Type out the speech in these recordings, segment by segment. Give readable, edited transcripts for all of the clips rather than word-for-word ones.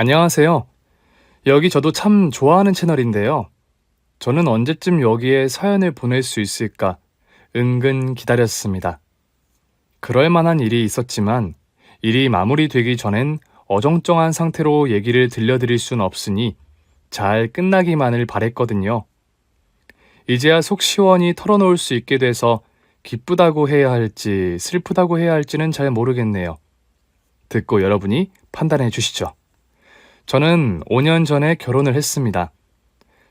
안녕하세요. 여기 저도 참 좋아하는 채널인데요. 저는 언제쯤 여기에 사연을 보낼 수 있을까 은근 기다렸습니다. 그럴 만한 일이 있었지만 일이 마무리되기 전엔 어정쩡한 상태로 얘기를 들려드릴 순 없으니 잘 끝나기만을 바랬거든요. 이제야 속 시원히 털어놓을 수 있게 돼서 기쁘다고 해야 할지 슬프다고 해야 할지는 잘 모르겠네요. 듣고 여러분이 판단해 주시죠. 저는 5년 전에 결혼을 했습니다.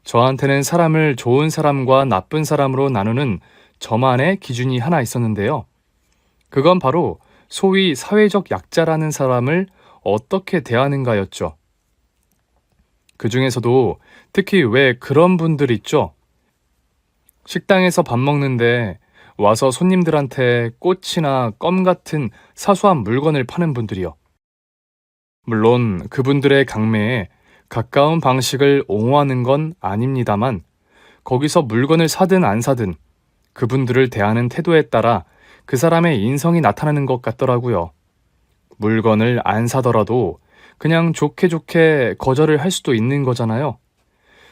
저한테는 사람을 좋은 사람과 나쁜 사람으로 나누는 저만의 기준이 하나 있었는데요. 그건 바로 소위 사회적 약자라는 사람을 어떻게 대하는가였죠. 그 중에서도 특히 왜 그런 분들 있죠? 식당에서 밥 먹는데 와서 손님들한테 꽃이나 껌 같은 사소한 물건을 파는 분들이요. 물론 그분들의 강매에 가까운 방식을 옹호하는 건 아닙니다만 거기서 물건을 사든 안 사든 그분들을 대하는 태도에 따라 그 사람의 인성이 나타나는 것 같더라고요. 물건을 안 사더라도 그냥 좋게 좋게 거절을 할 수도 있는 거잖아요.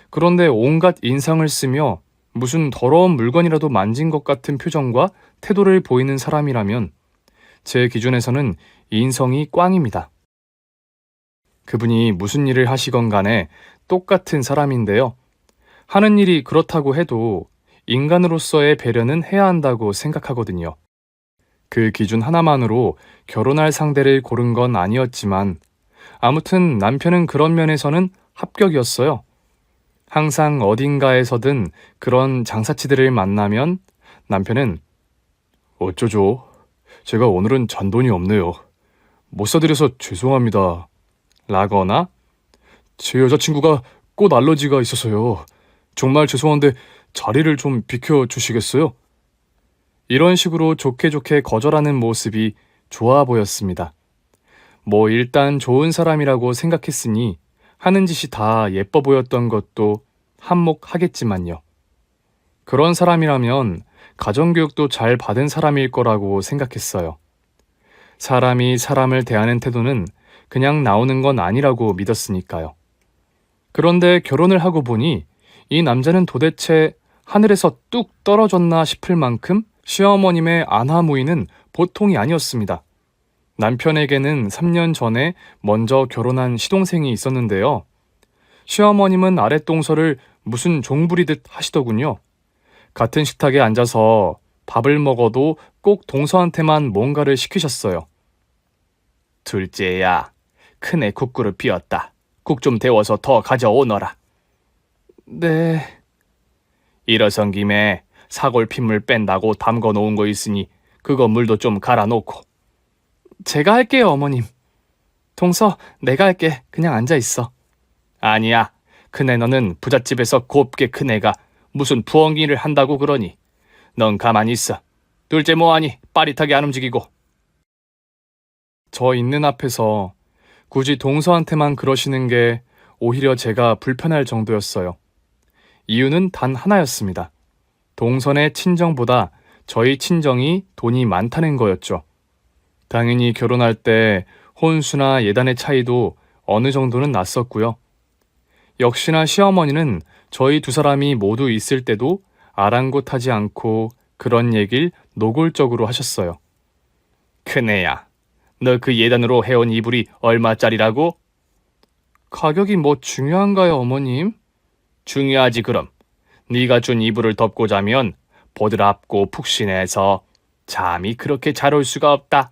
그런데 온갖 인상을 쓰며 무슨 더러운 물건이라도 만진 것 같은 표정과 태도를 보이는 사람이라면 제 기준에서는 인성이 꽝입니다. 그분이 무슨 일을 하시건 간에 똑같은 사람인데요. 하는 일이 그렇다고 해도 인간으로서의 배려는 해야 한다고 생각하거든요. 그 기준 하나만으로 결혼할 상대를 고른 건 아니었지만 아무튼 남편은 그런 면에서는 합격이었어요. 항상 어딘가에서든 그런 장사치들을 만나면 남편은 어쩌죠? 제가 오늘은 잔돈이 없네요. 못 사드려서 죄송합니다. 라거나 제 여자친구가 꽃 알러지가 있어서요. 정말 죄송한데 자리를 좀 비켜주시겠어요? 이런 식으로 좋게 좋게 거절하는 모습이 좋아 보였습니다. 뭐 일단 좋은 사람이라고 생각했으니 하는 짓이 다 예뻐 보였던 것도 한몫하겠지만요. 그런 사람이라면 가정교육도 잘 받은 사람일 거라고 생각했어요. 사람이 사람을 대하는 태도는 그냥 나오는 건 아니라고 믿었으니까요. 그런데 결혼을 하고 보니 이 남자는 도대체 하늘에서 뚝 떨어졌나 싶을 만큼 시어머님의 안하무인은 보통이 아니었습니다. 남편에게는 3년 전에 먼저 결혼한 시동생이 있었는데요. 시어머님은 아랫동서를 무슨 종 부리듯 하시더군요. 같은 식탁에 앉아서 밥을 먹어도 꼭 동서한테만 뭔가를 시키셨어요. 둘째야, 큰애 국그릇 비었다. 국 좀 데워서 더 가져오너라. 네. 일어선 김에 사골 핏물 뺀다고 담궈 놓은 거 있으니 그거 물도 좀 갈아 놓고. 제가 할게요, 어머님. 동서, 내가 할게. 그냥 앉아 있어. 아니야. 큰애 너는 부잣집에서 곱게 큰애가 무슨 부엉이를 한다고 그러니. 넌 가만히 있어. 둘째 뭐하니? 빠릿하게 안 움직이고. 저 있는 앞에서 굳이 동서한테만 그러시는 게 오히려 제가 불편할 정도였어요. 이유는 단 하나였습니다. 동선의 친정보다 저희 친정이 돈이 많다는 거였죠. 당연히 결혼할 때 혼수나 예단의 차이도 어느 정도는 났었고요. 역시나 시어머니는 저희 두 사람이 모두 있을 때도 아랑곳하지 않고 그런 얘기를 노골적으로 하셨어요. 큰애야, 너 그 예단으로 해온 이불이 얼마짜리라고? 가격이 뭐 중요한가요, 어머님? 중요하지 그럼. 네가 준 이불을 덮고 자면 보드랍고 푹신해서 잠이 그렇게 잘 올 수가 없다.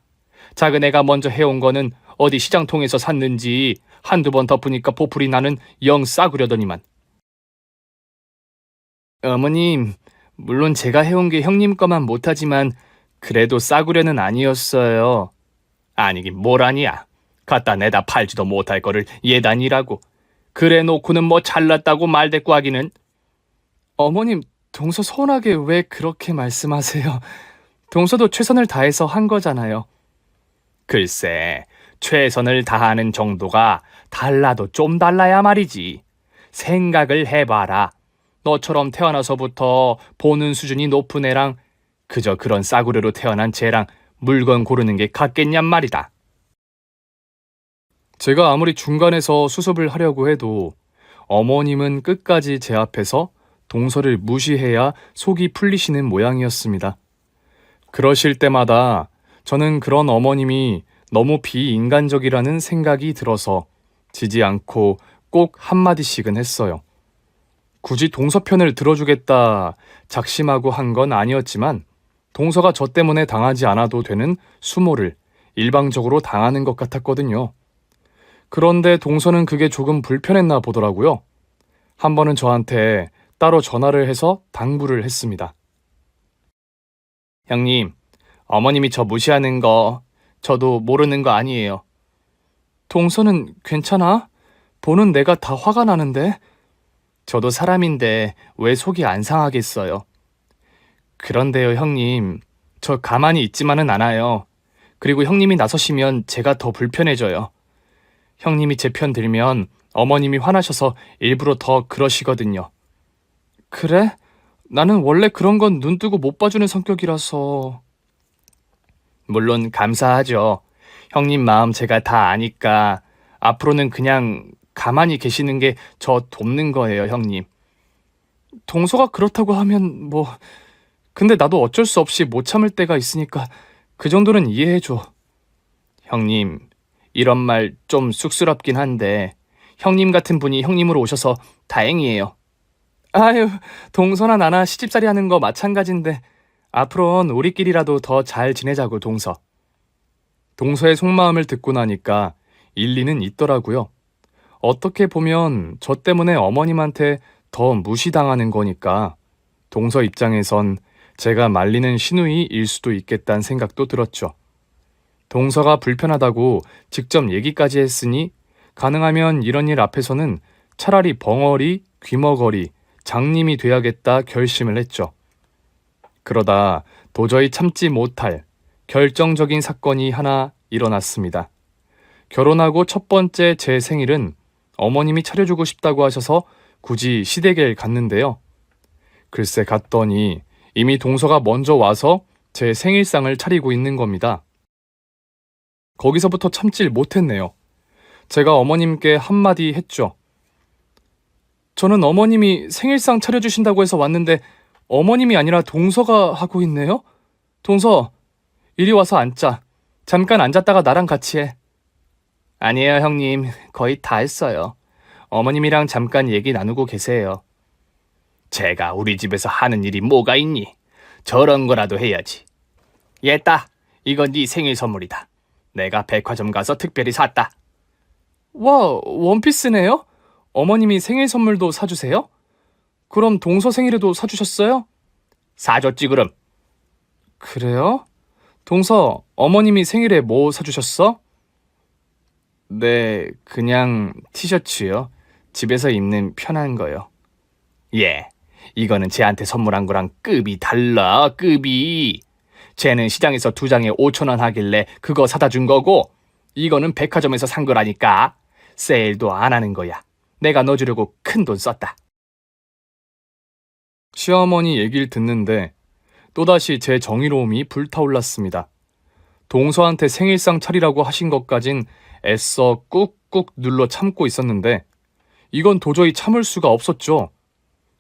작은 애가 먼저 해온 거는 어디 시장통에서 샀는지 한두 번 덮으니까 보풀이 나는 영 싸구려더니만. 어머님, 물론 제가 해온 게 형님 거만 못하지만 그래도 싸구려는 아니었어요. 아니긴 뭘 아니야. 갖다 내다 팔지도 못할 거를 예단이라고. 그래 놓고는 뭐 잘났다고 말대꾸 하기는. 어머님, 동서 서운하게 왜 그렇게 말씀하세요? 동서도 최선을 다해서 한 거잖아요. 글쎄, 최선을 다하는 정도가 달라도 좀 달라야 말이지. 생각을 해봐라. 너처럼 태어나서부터 보는 수준이 높은 애랑 그저 그런 싸구려로 태어난 쟤랑 물건 고르는 게 같겠냔 말이다. 제가 아무리 중간에서 수습을 하려고 해도 어머님은 끝까지 제 앞에서 동서를 무시해야 속이 풀리시는 모양이었습니다. 그러실 때마다 저는 그런 어머님이 너무 비인간적이라는 생각이 들어서 지지 않고 꼭 한마디씩은 했어요. 굳이 동서 편을 들어주겠다 작심하고 한 건 아니었지만 동서가 저 때문에 당하지 않아도 되는 수모를 일방적으로 당하는 것 같았거든요. 그런데 동서는 그게 조금 불편했나 보더라고요. 한 번은 저한테 따로 전화를 해서 당부를 했습니다. 형님, 어머님이 저 무시하는 거 저도 모르는 거 아니에요. 동서는 괜찮아? 보는 내가 다 화가 나는데? 저도 사람인데 왜 속이 안 상하겠어요. 그런데요, 형님. 저 가만히 있지만은 않아요. 그리고 형님이 나서시면 제가 더 불편해져요. 형님이 제 편 들면 어머님이 화나셔서 일부러 더 그러시거든요. 그래? 나는 원래 그런 건 눈 뜨고 못 봐주는 성격이라서. 물론 감사하죠. 형님 마음 제가 다 아니까 앞으로는 그냥 가만히 계시는 게 저 돕는 거예요, 형님. 동서가 그렇다고 하면 뭐... 근데 나도 어쩔 수 없이 못 참을 때가 있으니까 그 정도는 이해해줘. 형님, 이런 말 좀 쑥스럽긴 한데 형님 같은 분이 형님으로 오셔서 다행이에요. 아유, 동서나 나나 시집살이 하는 거 마찬가지인데 앞으로는 우리끼리라도 더 잘 지내자고, 동서. 동서의 속마음을 듣고 나니까 일리는 있더라고요. 어떻게 보면 저 때문에 어머님한테 더 무시당하는 거니까 동서 입장에선 제가 말리는 시누이일 수도 있겠다는 생각도 들었죠. 동서가 불편하다고 직접 얘기까지 했으니 가능하면 이런 일 앞에서는 차라리 벙어리, 귀머거리, 장님이 돼야겠다 결심을 했죠. 그러다 도저히 참지 못할 결정적인 사건이 하나 일어났습니다. 결혼하고 첫 번째 제 생일은 어머님이 차려주고 싶다고 하셔서 굳이 시댁에 갔는데요. 글쎄 갔더니 이미 동서가 먼저 와서 제 생일상을 차리고 있는 겁니다. 거기서부터 참질 못했네요. 제가 어머님께 한마디 했죠. 저는 어머님이 생일상 차려주신다고 해서 왔는데 어머님이 아니라 동서가 하고 있네요? 동서, 이리 와서 앉자. 잠깐 앉았다가 나랑 같이 해. 아니에요, 형님. 거의 다 했어요. 어머님이랑 잠깐 얘기 나누고 계세요. 제가 우리 집에서 하는 일이 뭐가 있니? 저런 거라도 해야지. 얘따, 이건 네 생일 선물이다. 내가 백화점 가서 특별히 샀다. 와, 원피스네요? 어머님이 생일 선물도 사주세요? 그럼 동서 생일에도 사주셨어요? 사줬지 그럼. 그래요? 동서, 어머님이 생일에 뭐 사주셨어? 네, 그냥 티셔츠요. 집에서 입는 편한 거요. 예, 이거는 쟤한테 선물한 거랑 급이 달라, 급이. 쟤는 시장에서 2장에 5,000원 하길래 그거 사다 준 거고 이거는 백화점에서 산 거라니까. 세일도 안 하는 거야. 내가 넣어주려고 큰 돈 썼다. 시어머니 얘기를 듣는데 또다시 제 정의로움이 불타올랐습니다. 동서한테 생일상 차리라고 하신 것까진 애써 꾹꾹 눌러 참고 있었는데 이건 도저히 참을 수가 없었죠.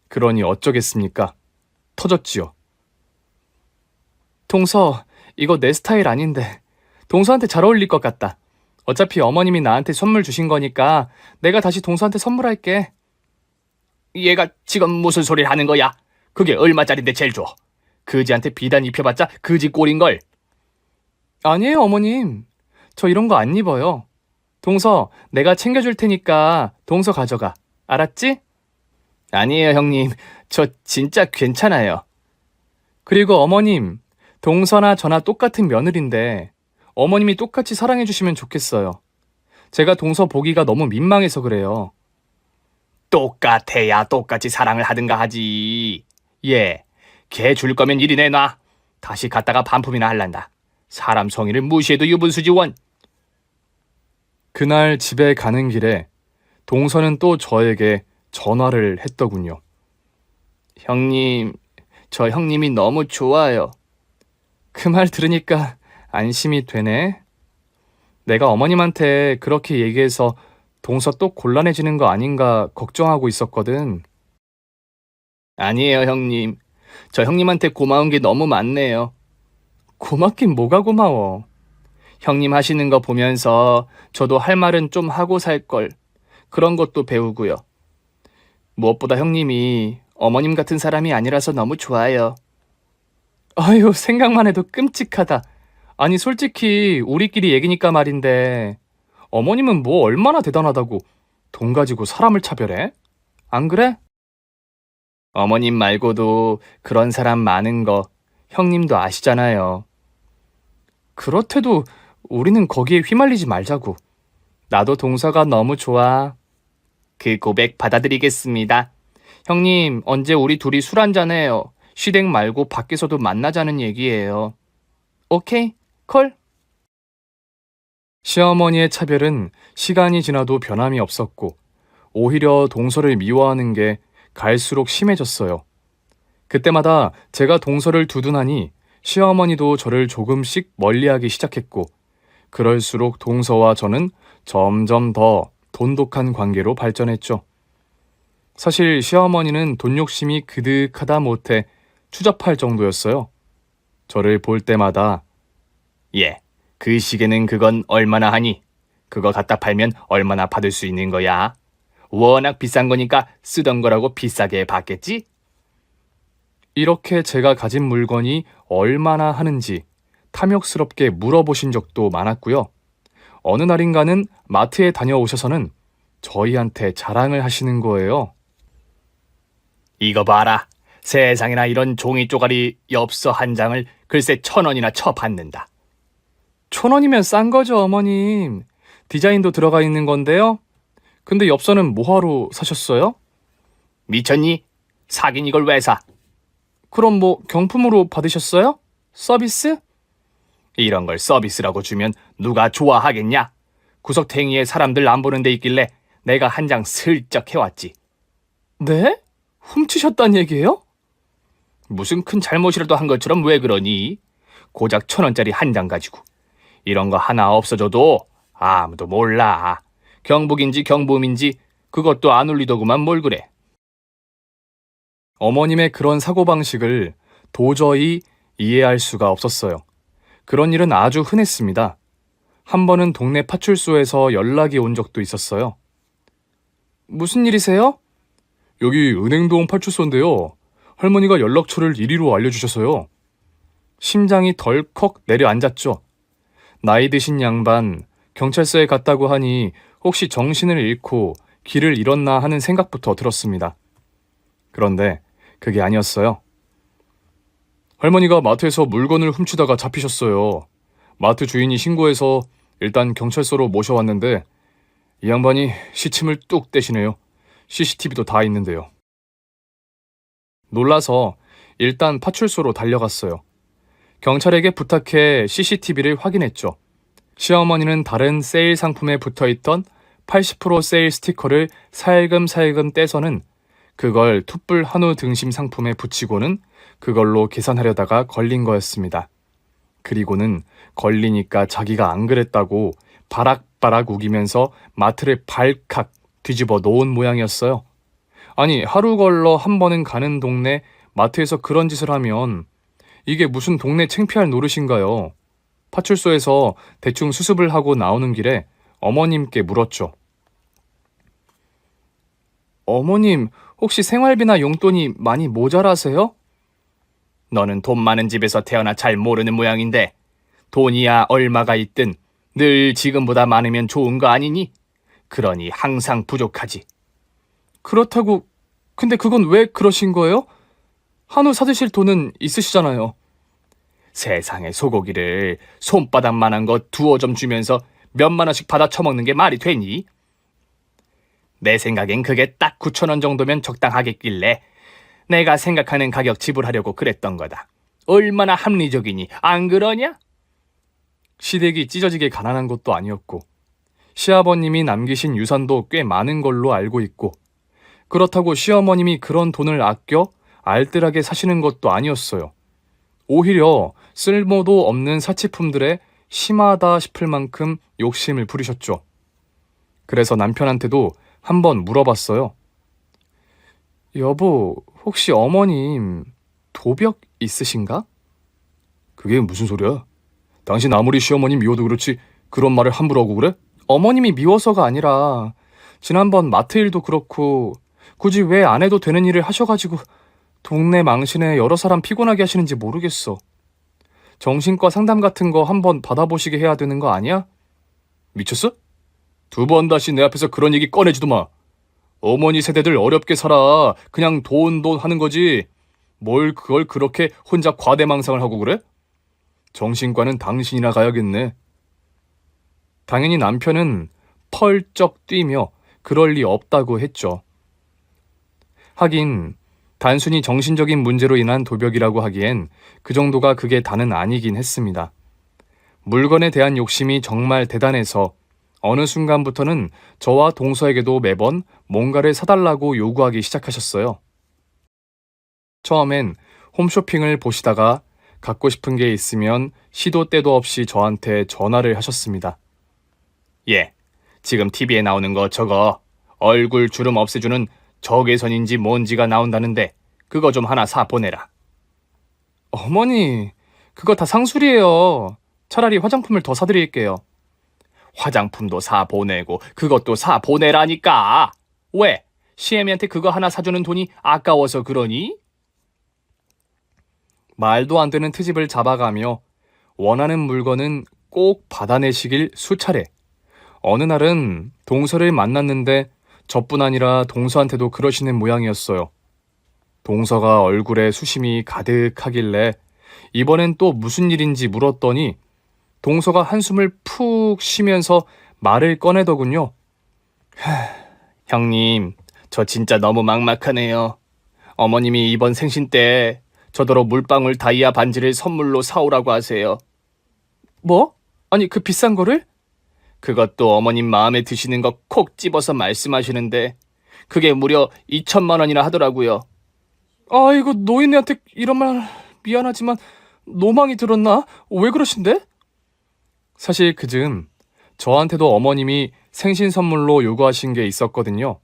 그러니 어쩌겠습니까? 터졌지요. 동서, 이거 내 스타일 아닌데 동서한테 잘 어울릴 것 같다. 어차피 어머님이 나한테 선물 주신 거니까 내가 다시 동서한테 선물할게. 얘가 지금 무슨 소리를 하는 거야? 그게 얼마짜린데 제일 줘. 그지한테 비단 입혀봤자 그지 꼴인걸. 아니에요, 어머님. 저 이런 거 안 입어요. 동서, 내가 챙겨줄 테니까 동서 가져가. 알았지? 아니에요, 형님. 저 진짜 괜찮아요. 그리고 어머님, 동서나 저나 똑같은 며느리인데 어머님이 똑같이 사랑해주시면 좋겠어요. 제가 동서 보기가 너무 민망해서 그래요. 똑같아야 똑같이 사랑을 하든가 하지. 예, 걔 줄 거면 이리 내놔. 다시 갖다가 반품이나 할란다. 사람 성의를 무시해도 유분수지 원. 그날 집에 가는 길에 동서는 또 저에게 전화를 했더군요. 형님, 저 형님이 너무 좋아요. 그 말 들으니까 안심이 되네. 내가 어머님한테 그렇게 얘기해서 동서 또 곤란해지는 거 아닌가 걱정하고 있었거든. 아니에요, 형님. 저 형님한테 고마운 게 너무 많네요. 고맙긴 뭐가 고마워. 형님 하시는 거 보면서 저도 할 말은 좀 하고 살 걸. 그런 것도 배우고요. 무엇보다 형님이 어머님 같은 사람이 아니라서 너무 좋아요. 아유, 생각만 해도 끔찍하다. 아니, 솔직히 우리끼리 얘기니까 말인데 어머님은 뭐 얼마나 대단하다고 돈 가지고 사람을 차별해? 안 그래? 어머님 말고도 그런 사람 많은 거 형님도 아시잖아요. 그렇대도 우리는 거기에 휘말리지 말자고. 나도 동서가 너무 좋아. 그 고백 받아들이겠습니다. 형님, 언제 우리 둘이 술 한잔해요. 시댁 말고 밖에서도 만나자는 얘기예요. 오케이, 콜. 시어머니의 차별은 시간이 지나도 변함이 없었고, 오히려 동서를 미워하는 게 갈수록 심해졌어요. 그때마다 제가 동서를 두둔하니 시어머니도 저를 조금씩 멀리하기 시작했고, 그럴수록 동서와 저는 점점 더 돈독한 관계로 발전했죠. 사실 시어머니는 돈 욕심이 그득하다 못해 추잡할 정도였어요. 저를 볼 때마다 예, 그 시계는 그건 얼마나 하니? 그거 갖다 팔면 얼마나 받을 수 있는 거야? 워낙 비싼 거니까 쓰던 거라고 비싸게 받겠지? 이렇게 제가 가진 물건이 얼마나 하는지 탐욕스럽게 물어보신 적도 많았고요. 어느 날인가는 마트에 다녀오셔서는 저희한테 자랑을 하시는 거예요. 이거 봐라. 세상에나 이런 종이 쪼가리 엽서 한 장을 글쎄 1,000원이나 쳐받는다. 1,000원이면 싼 거죠, 어머님. 디자인도 들어가 있는 건데요. 근데 엽서는 뭐하러 사셨어요? 미쳤니? 사긴 이걸 왜 사? 그럼 뭐 경품으로 받으셨어요? 서비스? 이런 걸 서비스라고 주면 누가 좋아하겠냐? 구석탱이에 사람들 안 보는 데 있길래 내가 한 장 슬쩍 해왔지. 네? 훔치셨단 얘기예요? 무슨 큰 잘못이라도 한 것처럼 왜 그러니? 고작 1,000원짜리 한 장 가지고. 이런 거 하나 없어져도 아무도 몰라. 경북인지 경부음인지 그것도 안 울리더구만 뭘 그래. 어머님의 그런 사고방식을 도저히 이해할 수가 없었어요. 그런 일은 아주 흔했습니다. 한 번은 동네 파출소에서 연락이 온 적도 있었어요. 무슨 일이세요? 여기 은행동 파출소인데요. 할머니가 연락처를 이리로 알려주셔서요. 심장이 덜컥 내려앉았죠. 나이 드신 양반, 경찰서에 갔다고 하니 혹시 정신을 잃고 길을 잃었나 하는 생각부터 들었습니다. 그런데 그게 아니었어요. 할머니가 마트에서 물건을 훔치다가 잡히셨어요. 마트 주인이 신고해서 일단 경찰서로 모셔왔는데 이 양반이 시침을 뚝 떼시네요. CCTV도 다 있는데요. 놀라서 일단 파출소로 달려갔어요. 경찰에게 부탁해 CCTV를 확인했죠. 시어머니는 다른 세일 상품에 붙어있던 80% 세일 스티커를 살금살금 떼서는 그걸 툭불 한우 등심 상품에 붙이고는 그걸로 계산하려다가 걸린 거였습니다. 그리고는 걸리니까 자기가 안 그랬다고 바락바락 우기면서 마트를 발칵 뒤집어 놓은 모양이었어요. 아니, 하루 걸러 한 번은 가는 동네 마트에서 그런 짓을 하면 이게 무슨 동네 창피할 노릇인가요? 파출소에서 대충 수습을 하고 나오는 길에 어머님께 물었죠. 어머님, 혹시 생활비나 용돈이 많이 모자라세요? 너는 돈 많은 집에서 태어나 잘 모르는 모양인데 돈이야 얼마가 있든 늘 지금보다 많으면 좋은 거 아니니? 그러니 항상 부족하지. 그렇다고, 근데 그건 왜 그러신 거예요? 한우 사드실 돈은 있으시잖아요. 세상에 소고기를 손바닥만한 거 두어 점 주면서 몇만 원씩 받아 처먹는 게 말이 되니? 내 생각엔 그게 딱 9,000원 정도면 적당하겠길래 내가 생각하는 가격 지불하려고 그랬던 거다. 얼마나 합리적이니, 안 그러냐? 시댁이 찢어지게 가난한 것도 아니었고 시아버님이 남기신 유산도 꽤 많은 걸로 알고 있고 그렇다고 시어머님이 그런 돈을 아껴 알뜰하게 사시는 것도 아니었어요. 오히려 쓸모도 없는 사치품들에 심하다 싶을 만큼 욕심을 부리셨죠. 그래서 남편한테도 한번 물어봤어요. 여보, 혹시 어머님 도벽 있으신가? 그게 무슨 소리야? 당신 아무리 시어머니 미워도 그렇지 그런 말을 함부로 하고 그래? 어머님이 미워서가 아니라 지난번 마트 일도 그렇고 굳이 왜 안 해도 되는 일을 하셔가지고 동네 망신에 여러 사람 피곤하게 하시는지 모르겠어. 정신과 상담 같은 거 한번 받아보시게 해야 되는 거 아니야? 미쳤어? 두 번 다시 내 앞에서 그런 얘기 꺼내지도 마. 어머니 세대들 어렵게 살아. 그냥 돈 하는 거지. 뭘 그걸 그렇게 혼자 과대망상을 하고 그래? 정신과는 당신이나 가야겠네. 당연히 남편은 펄쩍 뛰며 그럴 리 없다고 했죠. 하긴 단순히 정신적인 문제로 인한 도벽이라고 하기엔 그 정도가 그게 다는 아니긴 했습니다. 물건에 대한 욕심이 정말 대단해서 어느 순간부터는 저와 동서에게도 매번 뭔가를 사달라고 요구하기 시작하셨어요. 처음엔 홈쇼핑을 보시다가 갖고 싶은 게 있으면 시도 때도 없이 저한테 전화를 하셨습니다. 예, 지금 TV에 나오는 거 저거 얼굴 주름 없애주는 적외선인지 뭔지가 나온다는데 그거 좀 하나 사 보내라. 어머니, 그거 다 상술이에요. 차라리 화장품을 더 사드릴게요. 화장품도 사 보내고 그것도 사 보내라니까. 왜? 시애미한테 그거 하나 사주는 돈이 아까워서 그러니? 말도 안 되는 트집을 잡아가며 원하는 물건은 꼭 받아내시길 수차례. 어느 날은 동서를 만났는데 저뿐 아니라 동서한테도 그러시는 모양이었어요. 동서가 얼굴에 수심이 가득하길래 이번엔 또 무슨 일인지 물었더니 동서가 한숨을 푹 쉬면서 말을 꺼내더군요. 형님, 저 진짜 너무 막막하네요. 어머님이 이번 생신 때 저더러 물방울 다이아 반지를 선물로 사오라고 하세요. 뭐? 아니 그 비싼 거를? 그것도 어머님 마음에 드시는 거 콕 집어서 말씀하시는데 그게 무려 2천만 원이나 하더라고요. 아이고 노인네한테 이런 말 미안하지만 노망이 들었나? 왜 그러신데? 사실 그즈음 저한테도 어머님이 생신 선물로 요구하신 게 있었거든요.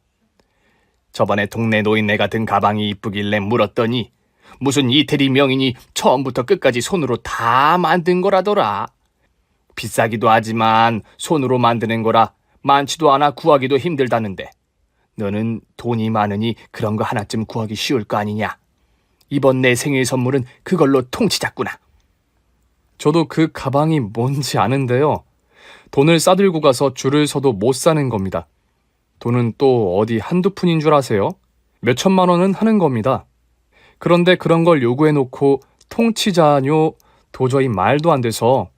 저번에 동네 노인네가 든 가방이 이쁘길래 물었더니 무슨 이태리 명인이 처음부터 끝까지 손으로 다 만든 거라더라. 비싸기도 하지만 손으로 만드는 거라 많지도 않아 구하기도 힘들다는데 너는 돈이 많으니 그런 거 하나쯤 구하기 쉬울 거 아니냐. 이번 내 생일 선물은 그걸로 통치자꾸나. 저도 그 가방이 뭔지 아는데요. 돈을 싸들고 가서 줄을 서도 못 사는 겁니다. 돈은 또 어디 한두 푼인 줄 아세요? 몇 천만 원은 하는 겁니다. 그런데 그런 걸 요구해놓고 통치자뇨 도저히 말도 안 돼서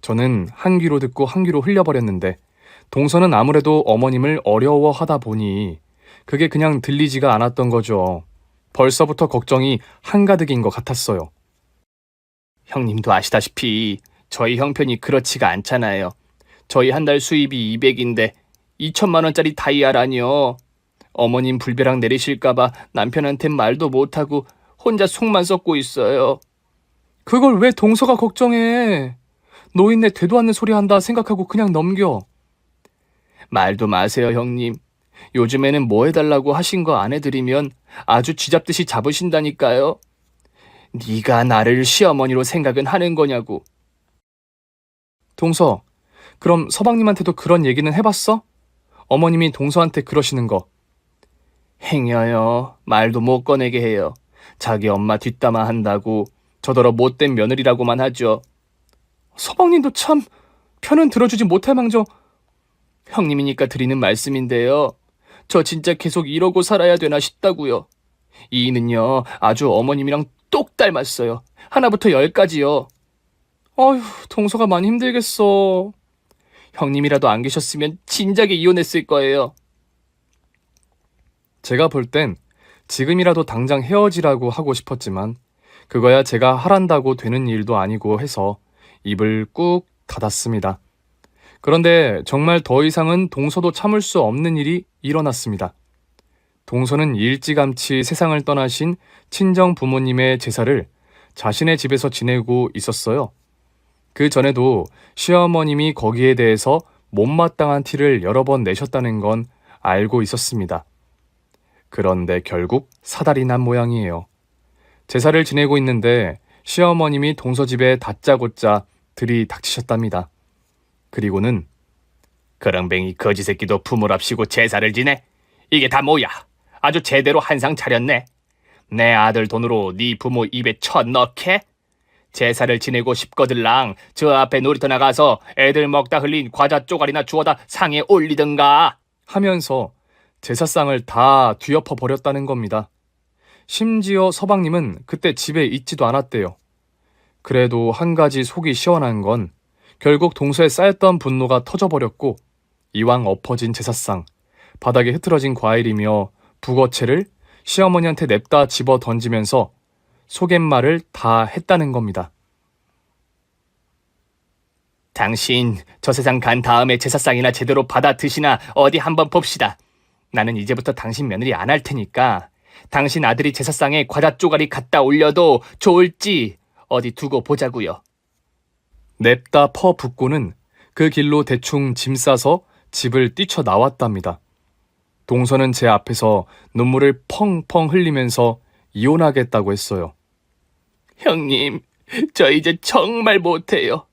저는 한 귀로 듣고 한 귀로 흘려버렸는데 동서는 아무래도 어머님을 어려워하다 보니 그게 그냥 들리지가 않았던 거죠. 벌써부터 걱정이 한가득인 것 같았어요. 형님도 아시다시피 저희 형편이 그렇지가 않잖아요. 저희 한 달 수입이 200인데 2천만 원짜리 다이아라니요. 어머님 불벼락 내리실까봐 남편한텐 말도 못하고 혼자 속만 썩고 있어요. 그걸 왜 동서가 걱정해? 노인네 되도 않는 소리 한다 생각하고 그냥 넘겨. 말도 마세요 형님. 요즘에는 뭐 해달라고 하신 거 안 해드리면 아주 쥐잡듯이 잡으신다니까요. 네가 나를 시어머니로 생각은 하는 거냐고. 동서, 그럼 서방님한테도 그런 얘기는 해봤어? 어머님이 동서한테 그러시는 거. 행여요. 말도 못 꺼내게 해요. 자기 엄마 뒷담화 한다고 저더러 못된 며느리라고만 하죠. 서방님도 참 편은 들어주지 못할 망정. 형님이니까 드리는 말씀인데요. 저 진짜 계속 이러고 살아야 되나 싶다고요. 이는요 아주 어머님이랑 똑 닮았어요. 하나부터 10까지요. 어휴, 동서가 많이 힘들겠어. 형님이라도 안 계셨으면 진작에 이혼했을 거예요. 제가 볼 땐 지금이라도 당장 헤어지라고 하고 싶었지만 그거야 제가 하란다고 되는 일도 아니고 해서 입을 꾹 닫았습니다. 그런데 정말 더 이상은 동서도 참을 수 없는 일이 일어났습니다. 동서는 일찌감치 세상을 떠나신 친정 부모님의 제사를 자신의 집에서 지내고 있었어요. 그 전에도 시어머님이 거기에 대해서 못마땅한 티를 여러 번 내셨다는 건 알고 있었습니다. 그런데 결국 사달이 난 모양이에요. 제사를 지내고 있는데 시어머님이 동서집에 다짜고짜 들이닥치셨답니다. 그리고는 그렁뱅이 거지 새끼도 부모랍시고 제사를 지내? 이게 다 뭐야? 아주 제대로 한상 차렸네. 내 아들 돈으로 네 부모 입에 쳐 넣게? 제사를 지내고 싶거들랑 저 앞에 놀이터 나가서 애들 먹다 흘린 과자 쪼가리나 주워다 상에 올리든가. 하면서 제사상을 다 뒤엎어 버렸다는 겁니다. 심지어 서방님은 그때 집에 있지도 않았대요. 그래도 한 가지 속이 시원한 건 결국 동서에 쌓였던 분노가 터져버렸고 이왕 엎어진 제사상, 바닥에 흐트러진 과일이며 북어채를 시어머니한테 냅다 집어 던지면서 속갯말을 다 했다는 겁니다. 당신 저 세상 간 다음에 제사상이나 제대로 받아 드시나 어디 한번 봅시다. 나는 이제부터 당신 며느리 안 할 테니까 당신 아들이 제사상에 과자 쪼가리 갖다 올려도 좋을지 어디 두고 보자고요. 냅다 퍼붓고는 그 길로 대충 짐 싸서 집을 뛰쳐나왔답니다. 동서는 제 앞에서 눈물을 펑펑 흘리면서 이혼하겠다고 했어요. 형님, 저 이제 정말 못해요.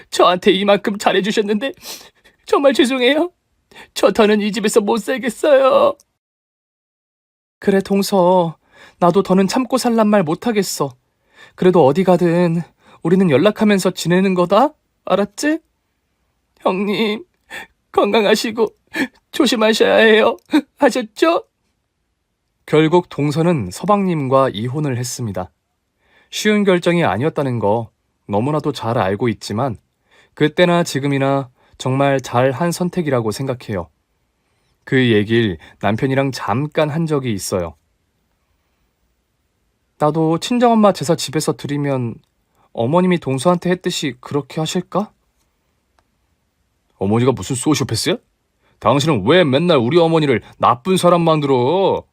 저한테 이만큼 잘해주셨는데 정말 죄송해요. 저 더는 이 집에서 못 살겠어요. 그래 동서, 나도 더는 참고 살란 말 못하겠어. 그래도 어디 가든 우리는 연락하면서 지내는 거다. 알았지? 형님, 건강하시고 조심하셔야 해요. 아셨죠? 결국 동서는 서방님과 이혼을 했습니다. 쉬운 결정이 아니었다는 거 너무나도 잘 알고 있지만 그때나 지금이나 정말 잘한 선택이라고 생각해요. 그 얘기를 남편이랑 잠깐 한 적이 있어요. 나도 친정엄마 제사 집에서 드리면 어머님이 동서한테 했듯이 그렇게 하실까? 어머니가 무슨 소시오패스야? 당신은 왜 맨날 우리 어머니를 나쁜 사람 만들어?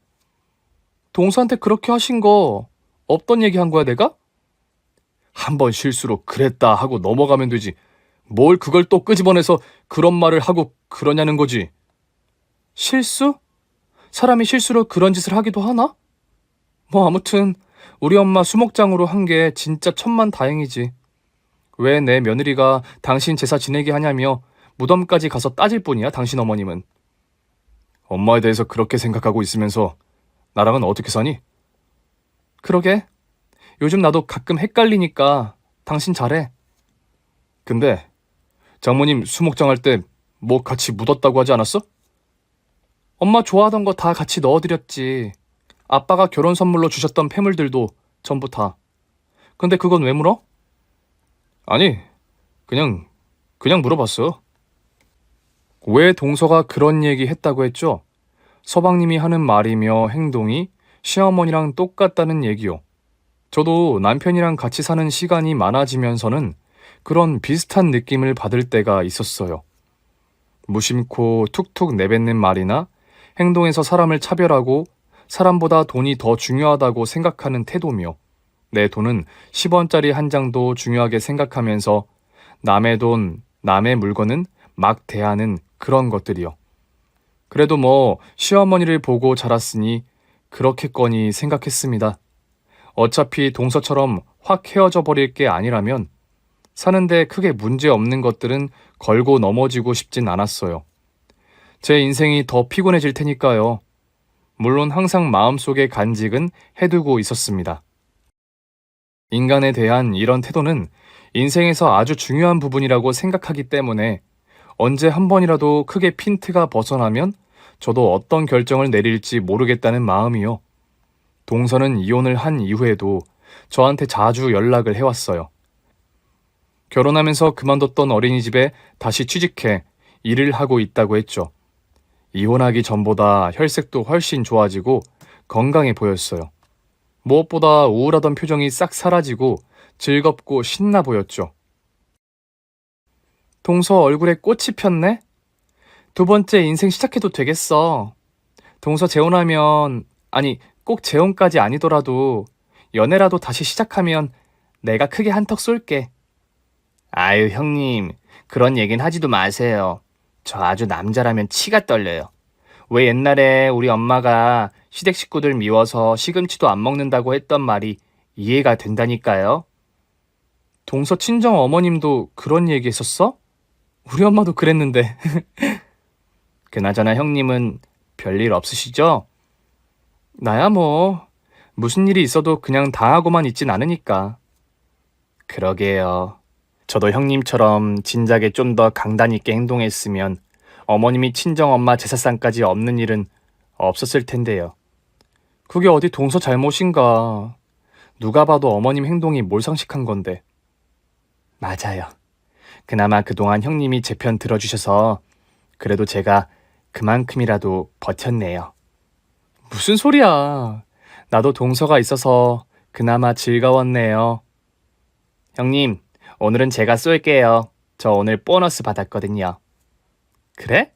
동서한테 그렇게 하신 거 없던 얘기 한 거야 내가? 한 번 실수로 그랬다 하고 넘어가면 되지. 뭘 그걸 또 끄집어내서 그런 말을 하고 그러냐는 거지. 실수? 사람이 실수로 그런 짓을 하기도 하나? 뭐 아무튼 우리 엄마 수목장으로 한 게 진짜 천만다행이지. 왜 내 며느리가 당신 제사 지내게 하냐며 무덤까지 가서 따질 뿐이야, 당신 어머님은. 엄마에 대해서 그렇게 생각하고 있으면서 나랑은 어떻게 사니? 그러게. 요즘 나도 가끔 헷갈리니까 당신 잘해. 근데 장모님 수목장 할 때 뭐 같이 묻었다고 하지 않았어? 엄마 좋아하던 거 다 같이 넣어드렸지. 아빠가 결혼 선물로 주셨던 폐물들도 전부 다. 근데 그건 왜 물어? 아니, 그냥 물어봤어. 왜 동서가 그런 얘기 했다고 했죠? 서방님이 하는 말이며 행동이 시어머니랑 똑같다는 얘기요. 저도 남편이랑 같이 사는 시간이 많아지면서는 그런 비슷한 느낌을 받을 때가 있었어요. 무심코 툭툭 내뱉는 말이나 행동에서 사람을 차별하고 사람보다 돈이 더 중요하다고 생각하는 태도며 내 돈은 10원짜리 한 장도 중요하게 생각하면서 남의 돈, 남의 물건은 막 대하는 그런 것들이요. 그래도 뭐 시어머니를 보고 자랐으니 그렇겠거니 생각했습니다. 어차피 동서처럼 확 헤어져 버릴 게 아니라면 사는데 크게 문제 없는 것들은 걸고 넘어지고 싶진 않았어요. 제 인생이 더 피곤해질 테니까요. 물론 항상 마음속에 간직은 해두고 있었습니다. 인간에 대한 이런 태도는 인생에서 아주 중요한 부분이라고 생각하기 때문에 언제 한 번이라도 크게 핀트가 벗어나면 저도 어떤 결정을 내릴지 모르겠다는 마음이요. 동서는 이혼을 한 이후에도 저한테 자주 연락을 해왔어요. 결혼하면서 그만뒀던 어린이집에 다시 취직해 일을 하고 있다고 했죠. 이혼하기 전보다 혈색도 훨씬 좋아지고 건강해 보였어요. 무엇보다 우울하던 표정이 싹 사라지고 즐겁고 신나 보였죠. 동서 얼굴에 꽃이 폈네? 두 번째 인생 시작해도 되겠어. 동서 재혼하면, 아니, 꼭 재혼까지 아니더라도 연애라도 다시 시작하면 내가 크게 한턱 쏠게. 아유, 형님. 그런 얘긴 하지도 마세요. 저 아주 남자라면 치가 떨려요. 왜 옛날에 우리 엄마가 시댁 식구들 미워서 시금치도 안 먹는다고 했던 말이 이해가 된다니까요. 동서 친정 어머님도 그런 얘기 했었어? 우리 엄마도 그랬는데. 그나저나 형님은 별일 없으시죠? 나야 뭐, 무슨 일이 있어도 그냥 당하고만 있진 않으니까. 그러게요. 저도 형님처럼 진작에 좀 더 강단 있게 행동했으면 어머님이 친정엄마 제사상까지 없는 일은 없었을 텐데요. 그게 어디 동서 잘못인가. 누가 봐도 어머님 행동이 몰상식한 건데. 맞아요. 그나마 그동안 형님이 제 편 들어주셔서 그래도 제가 그만큼이라도 버텼네요. 무슨 소리야. 나도 동서가 있어서 그나마 즐거웠네요. 형님, 오늘은 제가 쏠게요. 저 오늘 보너스 받았거든요. 그래?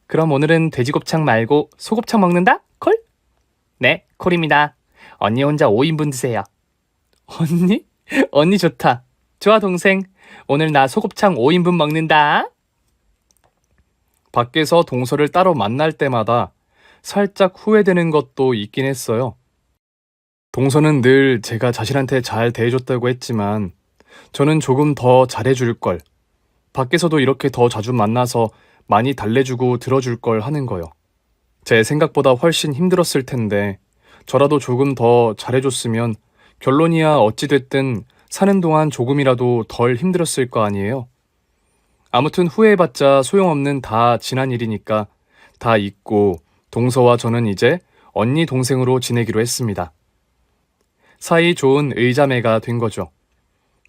그럼 오늘은 돼지곱창 말고 소곱창 먹는다? 콜? 네, 콜입니다. 언니 혼자 5인분 드세요. 언니? 언니 좋다. 좋아 동생. 오늘 나 소곱창 5인분 먹는다. 밖에서 동서를 따로 만날 때마다 살짝 후회되는 것도 있긴 했어요. 동서는 늘 제가 자신한테 잘 대해줬다고 했지만 저는 조금 더 잘해줄 걸. 밖에서도 이렇게 더 자주 만나서 많이 달래주고 들어줄 걸 하는 거요. 제 생각보다 훨씬 힘들었을 텐데 저라도 조금 더 잘해줬으면 결론이야 어찌됐든 사는 동안 조금이라도 덜 힘들었을 거 아니에요. 아무튼 후회해봤자 소용없는 다 지난 일이니까 다 잊고 동서와 저는 이제 언니 동생으로 지내기로 했습니다. 사이 좋은 의자매가 된 거죠.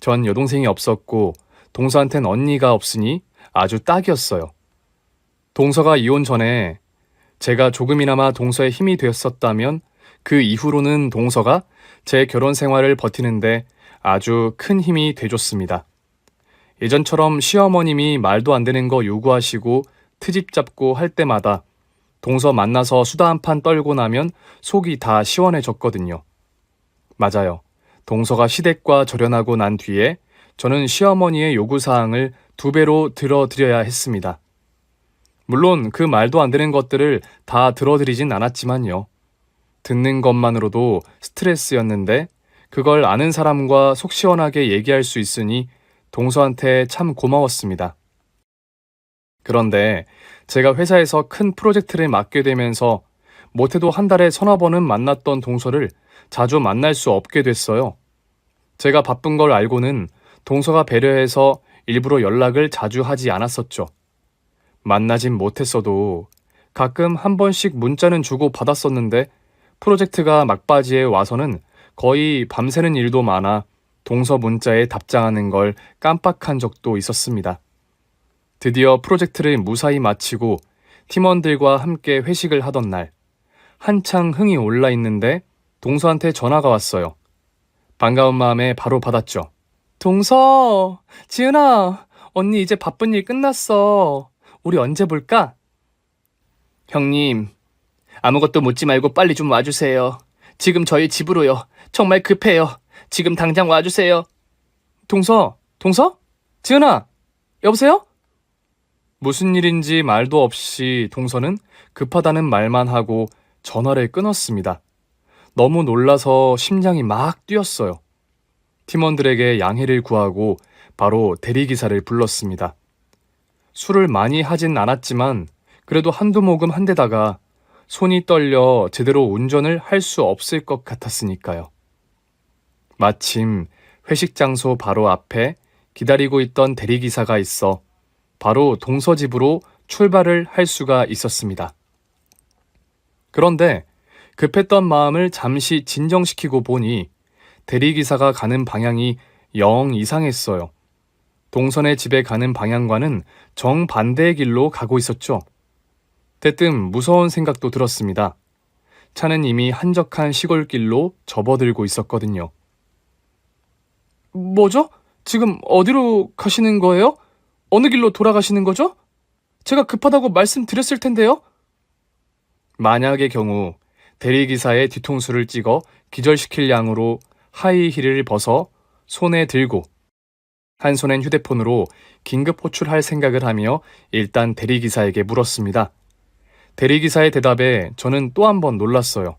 전 여동생이 없었고 동서한텐 언니가 없으니 아주 딱이었어요. 동서가 이혼 전에 제가 조금이나마 동서의 힘이 되었었다면 그 이후로는 동서가 제 결혼 생활을 버티는데 아주 큰 힘이 돼줬습니다. 예전처럼 시어머님이 말도 안 되는 거 요구하시고 트집 잡고 할 때마다 동서 만나서 수다 한 판 떨고 나면 속이 다 시원해졌거든요. 맞아요. 동서가 시댁과 절연하고 난 뒤에 저는 시어머니의 요구사항을 2배로 들어드려야 했습니다. 물론 그 말도 안 되는 것들을 다 들어드리진 않았지만요. 듣는 것만으로도 스트레스였는데 그걸 아는 사람과 속 시원하게 얘기할 수 있으니 동서한테 참 고마웠습니다. 그런데 제가 회사에서 큰 프로젝트를 맡게 되면서 못해도 한 달에 1~2번은 만났던 동서를 자주 만날 수 없게 됐어요. 제가 바쁜 걸 알고는 동서가 배려해서 일부러 연락을 자주 하지 않았었죠. 만나진 못했어도 가끔 한 번씩 문자는 주고 받았었는데 프로젝트가 막바지에 와서는 거의 밤새는 일도 많아 동서 문자에 답장하는 걸 깜빡한 적도 있었습니다. 드디어 프로젝트를 무사히 마치고 팀원들과 함께 회식을 하던 날, 한창 흥이 올라 있는데 동서한테 전화가 왔어요. 반가운 마음에 바로 받았죠. 동서, 지은아, 언니 이제 바쁜 일 끝났어. 우리 언제 볼까? 형님, 아무것도 묻지 말고 빨리 좀 와주세요. 지금 저희 집으로요. 정말 급해요. 지금 당장 와주세요. 동서? 지은아, 여보세요? 무슨 일인지 말도 없이 동서는 급하다는 말만 하고 전화를 끊었습니다. 너무 놀라서 심장이 막 뛰었어요. 팀원들에게 양해를 구하고 바로 대리기사를 불렀습니다. 술을 많이 하진 않았지만 그래도 한두 모금 한 데다가 손이 떨려 제대로 운전을 할 수 없을 것 같았으니까요. 마침 회식 장소 바로 앞에 기다리고 있던 대리기사가 있어 바로 동서 집으로 출발을 할 수가 있었습니다. 그런데 급했던 마음을 잠시 진정시키고 보니 대리기사가 가는 방향이 영 이상했어요. 동선의 집에 가는 방향과는 정반대의 길로 가고 있었죠. 대뜸 무서운 생각도 들었습니다. 차는 이미 한적한 시골길로 접어들고 있었거든요. 뭐죠? 지금 어디로 가시는 거예요? 어느 길로 돌아가시는 거죠? 제가 급하다고 말씀드렸을 텐데요. 만약의 경우 대리기사의 뒤통수를 찍어 기절시킬 양으로 하이힐을 벗어 손에 들고 한 손엔 휴대폰으로 긴급 호출할 생각을 하며 일단 대리기사에게 물었습니다. 대리기사의 대답에 저는 또 한 번 놀랐어요.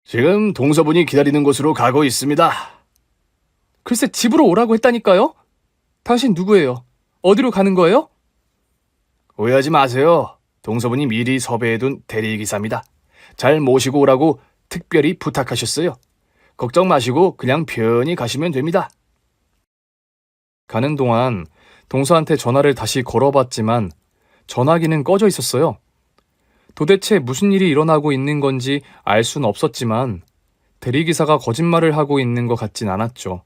지금 동서분이 기다리는 곳으로 가고 있습니다. 글쎄 집으로 오라고 했다니까요? 당신 누구예요? 어디로 가는 거예요? 오해하지 마세요. 동서분이 미리 섭외해둔 대리기사입니다. 잘 모시고 오라고 특별히 부탁하셨어요. 걱정 마시고 그냥 편히 가시면 됩니다. 가는 동안 동서한테 전화를 다시 걸어봤지만 전화기는 꺼져 있었어요. 도대체 무슨 일이 일어나고 있는 건지 알 순 없었지만 대리기사가 거짓말을 하고 있는 것 같진 않았죠.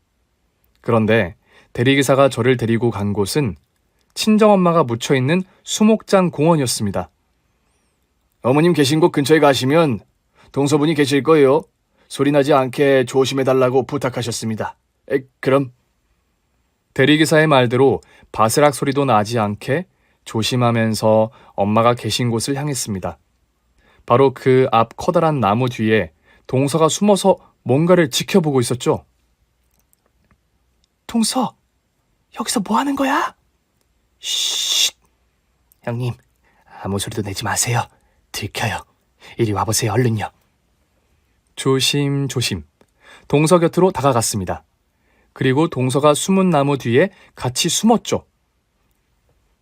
그런데 대리기사가 저를 데리고 간 곳은 친정엄마가 묻혀있는 수목장 공원이었습니다. 어머님 계신 곳 근처에 가시면 동서분이 계실 거예요. 소리나지 않게 조심해달라고 부탁하셨습니다. 그럼 대리기사의 말대로 바스락 소리도 나지 않게 조심하면서 엄마가 계신 곳을 향했습니다. 바로 그 앞 커다란 나무 뒤에 동서가 숨어서 뭔가를 지켜보고 있었죠. 동서, 여기서 뭐 하는 거야? 쉿. 형님, 아무 소리도 내지 마세요. 들켜요. 이리 와보세요, 얼른요. 조심조심 동서 곁으로 다가갔습니다. 그리고 동서가 숨은 나무 뒤에 같이 숨었죠.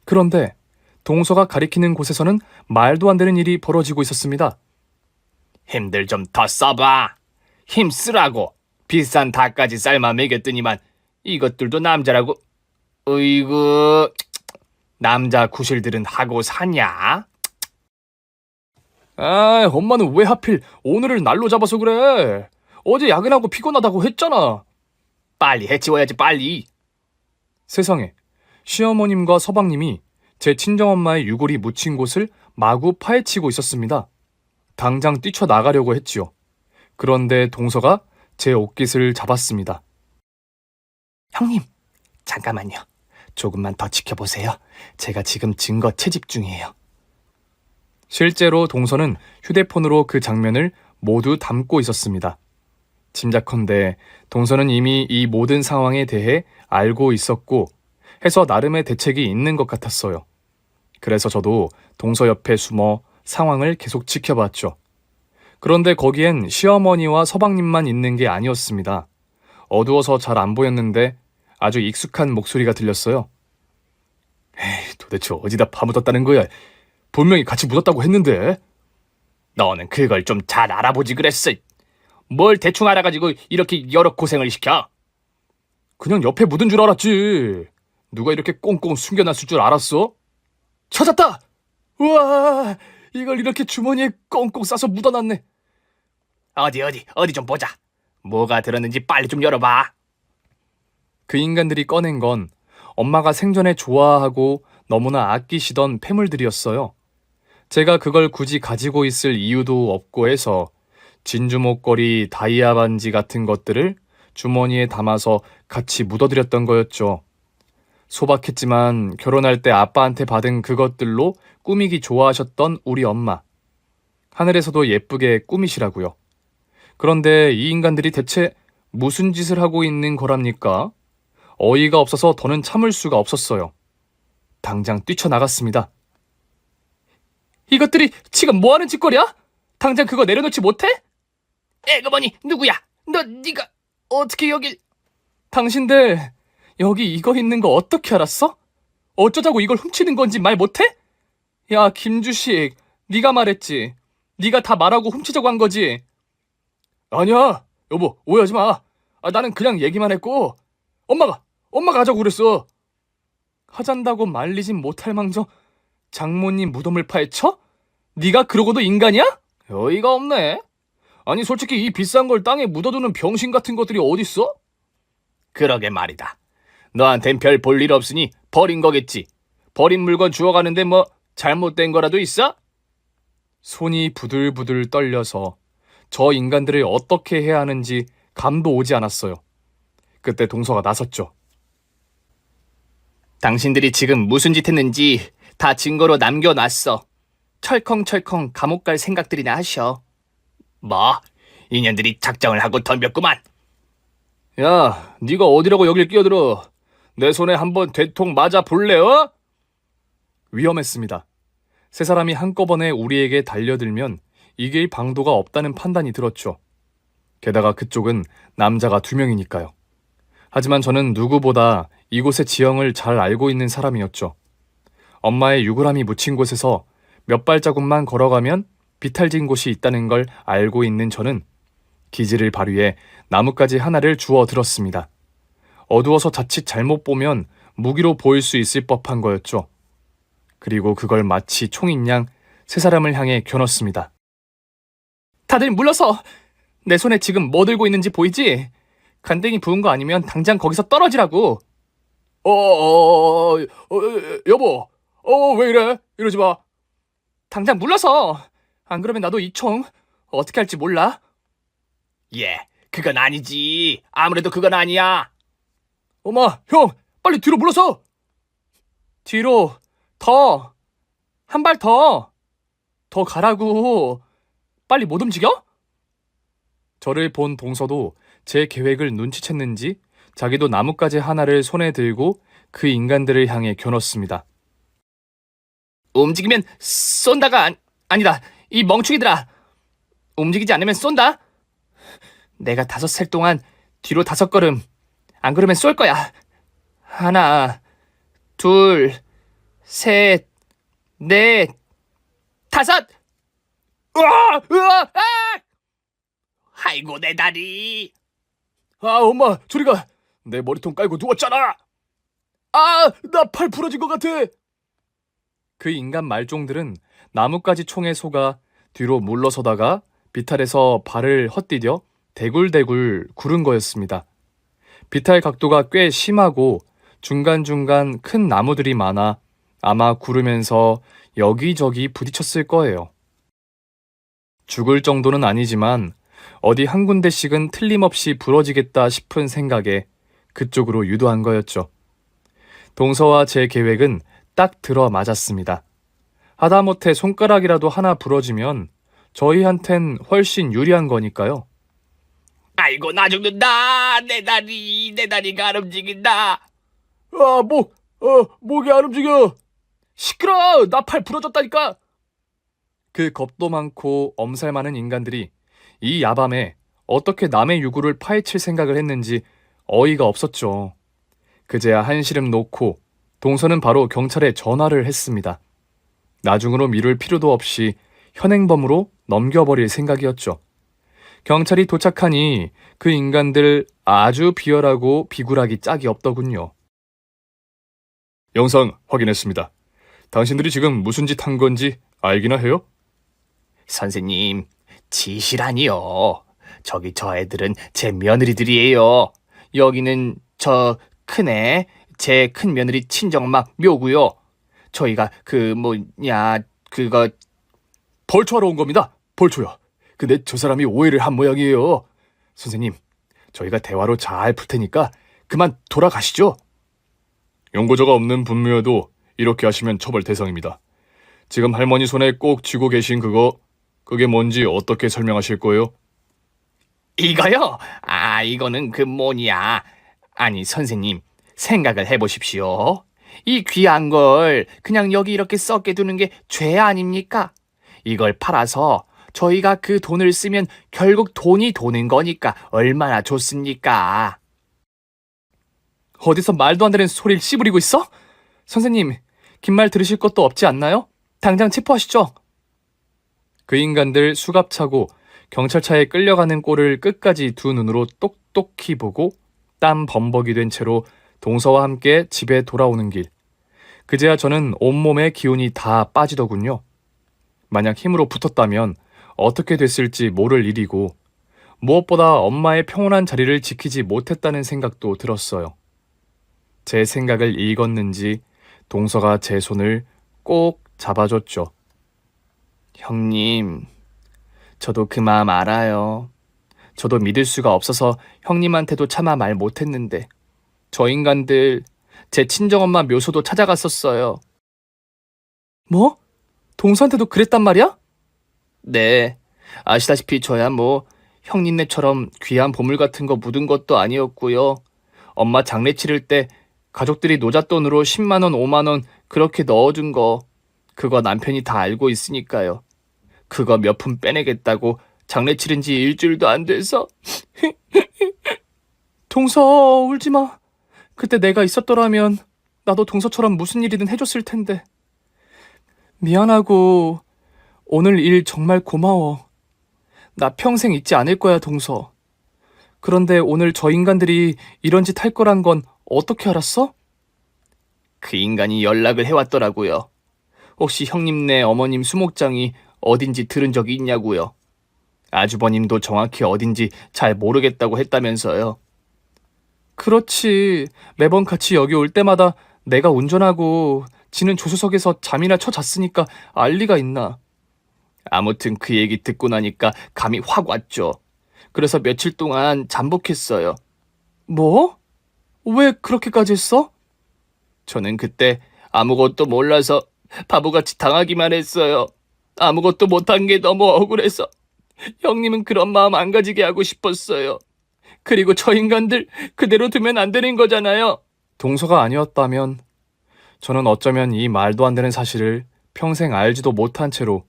그런데 동서가 가리키는 곳에서는 말도 안 되는 일이 벌어지고 있었습니다. 힘들 좀 더 써봐. 힘 쓰라고. 비싼 닭까지 삶아 먹였더니만 이것들도 남자라고. 어이구, 남자 구실들은 하고 사냐? 아, 엄마는 왜 하필 오늘을 날로 잡아서 그래? 어제 야근하고 피곤하다고 했잖아. 빨리 해치워야지, 빨리. 세상에, 시어머님과 서방님이 제 친정엄마의 유골이 묻힌 곳을 마구 파헤치고 있었습니다. 당장 뛰쳐나가려고 했지요. 그런데 동서가 제 옷깃을 잡았습니다. 형님, 잠깐만요. 조금만 더 지켜보세요. 제가 지금 증거 채집 중이에요. 실제로 동서는 휴대폰으로 그 장면을 모두 담고 있었습니다. 짐작컨대 동서는 이미 이 모든 상황에 대해 알고 있었고 해서 나름의 대책이 있는 것 같았어요. 그래서 저도 동서 옆에 숨어 상황을 계속 지켜봤죠. 그런데 거기엔 시어머니와 서방님만 있는 게 아니었습니다. 어두워서 잘 안 보였는데 아주 익숙한 목소리가 들렸어요. 에이, 도대체 어디다 파묻었다는 거야? 분명히 같이 묻었다고 했는데. 너는 그걸 좀 잘 알아보지 그랬어. 뭘 대충 알아가지고 이렇게 여러 고생을 시켜? 그냥 옆에 묻은 줄 알았지. 누가 이렇게 꽁꽁 숨겨놨을 줄 알았어? 찾았다! 우와, 이걸 이렇게 주머니에 꽁꽁 싸서 묻어놨네. 어디 좀 보자. 뭐가 들었는지 빨리 좀 열어봐. 그 인간들이 꺼낸 건 엄마가 생전에 좋아하고 너무나 아끼시던 폐물들이었어요. 제가 그걸 굳이 가지고 있을 이유도 없고 해서 진주 목걸이, 다이아 반지 같은 것들을 주머니에 담아서 같이 묻어드렸던 거였죠. 소박했지만 결혼할 때 아빠한테 받은 그것들로 꾸미기 좋아하셨던 우리 엄마. 하늘에서도 예쁘게 꾸미시라고요. 그런데 이 인간들이 대체 무슨 짓을 하고 있는 거랍니까? 어이가 없어서 더는 참을 수가 없었어요. 당장 뛰쳐나갔습니다. 이것들이 지금 뭐하는 짓거리야? 당장 그거 내려놓지 못해? 에그머니, 누구야? 네가 어떻게 여길... 당신들 여기 이거 있는 거 어떻게 알았어? 어쩌자고 이걸 훔치는 건지 말 못해? 야, 김주식, 네가 말했지. 네가 다 말하고 훔치자고 한 거지. 아니야, 여보, 오해하지 마. 나는 그냥 얘기만 했고 엄마가 하자고 그랬어. 하잔다고 말리진 못할 망정 장모님 무덤을 파헤쳐? 네가 그러고도 인간이야? 어이가 없네. 아니 솔직히 이 비싼 걸 땅에 묻어두는 병신 같은 것들이 어딨어? 그러게 말이다. 너한텐 별 볼 일 없으니 버린 거겠지. 버린 물건 주워가는데 뭐 잘못된 거라도 있어? 손이 부들부들 떨려서 저 인간들을 어떻게 해야 하는지 감도 오지 않았어요. 그때 동서가 나섰죠. 당신들이 지금 무슨 짓 했는지 다 증거로 남겨놨어. 철컹철컹 감옥 갈 생각들이나 하셔. 뭐, 인연들이 작정을 하고 덤볐구만. 야, 네가 어디라고 여길 끼어들어? 내 손에 한번 되통 맞아 볼래, 어? 위험했습니다. 세 사람이 한꺼번에 우리에게 달려들면 이길 방도가 없다는 판단이 들었죠. 게다가 그쪽은 남자가 2명이니까요. 하지만 저는 누구보다 이곳의 지형을 잘 알고 있는 사람이었죠. 엄마의 유골함이 묻힌 곳에서 몇 발자국만 걸어가면 비탈진 곳이 있다는 걸 알고 있는 저는 기지를 발휘해 나뭇가지 하나를 주워 들었습니다. 어두워서 자칫 잘못 보면 무기로 보일 수 있을 법한 거였죠. 그리고 그걸 마치 총인 양 세 사람을 향해 겨눴습니다. 다들 물러서! 내 손에 지금 뭐 들고 있는지 보이지? 간땡이 부은 거 아니면 당장 거기서 떨어지라고! 여보, 왜 이래? 이러지 마. 당장 물러서! 안 그러면 나도 이 총 어떻게 할지 몰라? 예, 그건 아니지. 아무래도 그건 아니야. 엄마, 형! 빨리 뒤로 물러서! 뒤로! 더! 한 발 더! 더 가라고! 빨리 못 움직여? 저를 본 동서도 제 계획을 눈치챘는지 자기도 나뭇가지 하나를 손에 들고 그 인간들을 향해 겨눴습니다. 움직이면 쏜다가 아니다. 이 멍충이들아. 움직이지 않으면 쏜다. 내가 5살 동안 뒤로 5걸음. 안 그러면 쏠 거야. 하나, 둘, 셋, 넷, 5! 으아! 으아! 아! 아이고, 내 다리. 아, 엄마, 저리 가. 내 머리통 깔고 누웠잖아. 아, 나 팔 부러진 것 같아. 그 인간 말종들은 나뭇가지 총에 속아 뒤로 물러서다가 비탈에서 발을 헛디뎌 대굴대굴 구른 거였습니다. 비탈 각도가 꽤 심하고 중간중간 큰 나무들이 많아 아마 구르면서 여기저기 부딪혔을 거예요. 죽을 정도는 아니지만 어디 한 군데씩은 틀림없이 부러지겠다 싶은 생각에 그쪽으로 유도한 거였죠. 동서와 제 계획은 딱 들어맞았습니다. 하다못해 손가락이라도 하나 부러지면 저희한텐 훨씬 유리한 거니까요. 아이고, 나 죽는다. 내 다리가 안 움직인다. 아, 목이 안 움직여. 시끄러! 나 팔 부러졌다니까! 그 겁도 많고 엄살 많은 인간들이 이 야밤에 어떻게 남의 유구를 파헤칠 생각을 했는지 어이가 없었죠. 그제야 한시름 놓고 동서는 바로 경찰에 전화를 했습니다. 나중으로 미룰 필요도 없이 현행범으로 넘겨버릴 생각이었죠. 경찰이 도착하니 그 인간들 아주 비열하고 비굴하기 짝이 없더군요. 영상 확인했습니다. 당신들이 지금 무슨 짓 한 건지 알기나 해요? 선생님, 지시라니요. 저기 저 애들은 제 며느리들이에요. 여기는 저 큰애, 제 큰 며느리 친정엄마 묘고요. 저희가 그거 벌초하러 온 겁니다. 벌초요. 근데 저 사람이 오해를 한 모양이에요. 선생님, 저희가 대화로 잘 풀 테니까 그만 돌아가시죠. 연고자가 없는 분묘에도 이렇게 하시면 처벌 대상입니다. 지금 할머니 손에 꼭 쥐고 계신 그게 뭔지 어떻게 설명하실 거예요? 이거요? 이거는 아니, 선생님, 생각을 해보십시오. 이 귀한 걸 그냥 여기 이렇게 썩게 두는 게 죄 아닙니까? 이걸 팔아서 저희가 그 돈을 쓰면 결국 돈이 도는 거니까 얼마나 좋습니까? 어디서 말도 안 되는 소리를 씨부리고 있어? 선생님, 긴 말 들으실 것도 없지 않나요? 당장 체포하시죠. 그 인간들 수갑차고 경찰차에 끌려가는 꼴을 끝까지 두 눈으로 똑똑히 보고 땀 범벅이 된 채로 동서와 함께 집에 돌아오는 길. 그제야 저는 온몸의 기운이 다 빠지더군요. 만약 힘으로 붙었다면 어떻게 됐을지 모를 일이고 무엇보다 엄마의 평온한 자리를 지키지 못했다는 생각도 들었어요. 제 생각을 읽었는지 동서가 제 손을 꼭 잡아줬죠. 형님, 저도 그 마음 알아요. 저도 믿을 수가 없어서 형님한테도 차마 말 못했는데 저 인간들 제 친정엄마 묘소도 찾아갔었어요. 뭐? 동서한테도 그랬단 말이야? 네, 아시다시피 저야 형님네처럼 귀한 보물 같은 거 묻은 것도 아니었고요. 엄마 장례 치를 때 가족들이 노잣돈으로 10만 원, 5만 원 그렇게 넣어준 거 그거 남편이 다 알고 있으니까요. 그거 몇 푼 빼내겠다고 장례 치른 지 일주일도 안 돼서. 동서, 울지 마. 그때 내가 있었더라면 나도 동서처럼 무슨 일이든 해줬을 텐데. 미안하고 오늘 일 정말 고마워. 나 평생 잊지 않을 거야, 동서. 그런데 오늘 저 인간들이 이런 짓 할 거란 건 어떻게 알았어? 그 인간이 연락을 해왔더라고요. 혹시 형님네 어머님 수목장이 어딘지 들은 적이 있냐고요. 아주버님도 정확히 어딘지 잘 모르겠다고 했다면서요. 그렇지. 매번 같이 여기 올 때마다 내가 운전하고 지는 조수석에서 잠이나 쳐 잤으니까 알 리가 있나. 아무튼 그 얘기 듣고 나니까 감이 확 왔죠. 그래서 며칠 동안 잠복했어요. 뭐? 왜 그렇게까지 했어? 저는 그때 아무것도 몰라서 바보같이 당하기만 했어요. 아무것도 못한 게 너무 억울해서 형님은 그런 마음 안 가지게 하고 싶었어요. 그리고 저 인간들 그대로 두면 안 되는 거잖아요. 동서가 아니었다면 저는 어쩌면 이 말도 안 되는 사실을 평생 알지도 못한 채로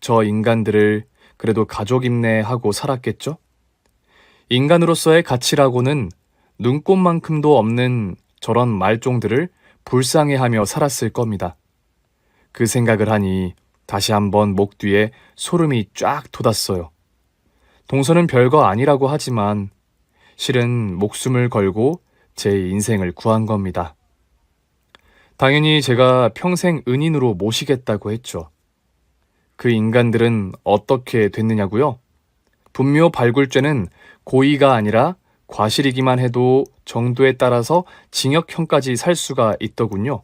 저 인간들을 그래도 가족임내 하고 살았겠죠? 인간으로서의 가치라고는 눈꼽만큼도 없는 저런 말종들을 불쌍해하며 살았을 겁니다. 그 생각을 하니 다시 한번 목 뒤에 소름이 쫙 돋았어요. 동서는 별거 아니라고 하지만 실은 목숨을 걸고 제 인생을 구한 겁니다. 당연히 제가 평생 은인으로 모시겠다고 했죠. 그 인간들은 어떻게 됐느냐고요? 분묘 발굴죄는 고의가 아니라 과실이기만 해도 정도에 따라서 징역형까지 살 수가 있더군요.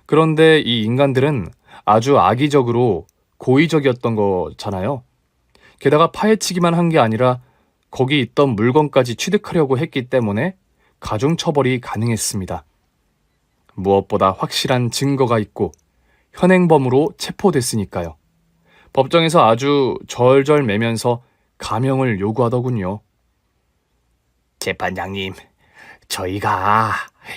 그런데 이 인간들은 아주 악의적으로 고의적이었던 거잖아요. 게다가 파헤치기만 한 게 아니라 거기 있던 물건까지 취득하려고 했기 때문에 가중처벌이 가능했습니다. 무엇보다 확실한 증거가 있고 현행범으로 체포됐으니까요. 법정에서 아주 절절매면서 감형을 요구하더군요. 재판장님, 저희가